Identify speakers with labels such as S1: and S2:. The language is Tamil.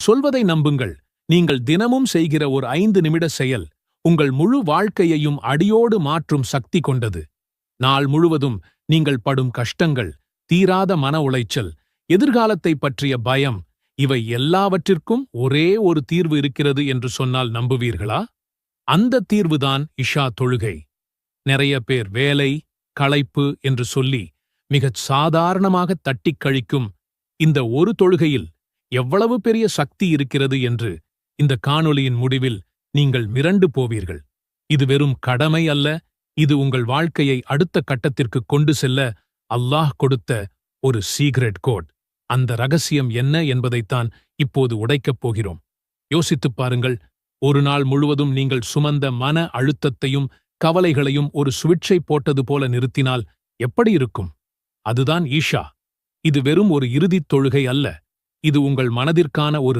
S1: சொல்வதை நம்புங்கள். நீங்கள் தினமும் செய்கிற ஒரு 5 நிமிட செயல் உங்கள் முழு வாழ்க்கையையும் அடியோடு மாற்றும் சக்தி கொண்டது. நாள் முழுவதும் நீங்கள் படும் கஷ்டங்கள், தீராத மன உளைச்சல், எதிர்காலத்தை பற்றிய பயம், இவை எல்லாவற்றிற்கும் ஒரே ஒரு தீர்வு இருக்கிறது என்று சொன்னால் நம்புவீர்களா? அந்த தீர்வுதான் இஷா தொழுகை. நிறைய பேர் வேலை, களைப்பு என்று சொல்லி மிகச் சாதாரணமாக தட்டிக் கழிக்கும் இந்த ஒரு தொழுகையில் எவ்வளவு பெரிய சக்தி இருக்கிறது என்று இந்த காணொளியின் முடிவில் நீங்கள் மிரண்டு போவீர்கள். இது வெறும் கடமை அல்ல, இது உங்கள் வாழ்க்கையை அடுத்த கட்டத்திற்கு கொண்டு செல்ல அல்லாஹ் கொடுத்த ஒரு சீக்ரெட் கோட். அந்த ரகசியம் என்ன என்பதைத்தான் இப்போது உடைக்கப் போகிறோம். யோசித்துப் பாருங்கள், ஒரு நாள் முழுவதும் நீங்கள் சுமந்த மன அழுத்தத்தையும் கவலைகளையும் ஒரு சுவிட்சை போட்டது போல நிறுத்தினால் எப்படி இருக்கும்? அதுதான் ஈஷா. இது வெறும் ஒரு இறுதித் தொழுகை அல்ல, இது உங்கள் மனதிற்கான ஒரு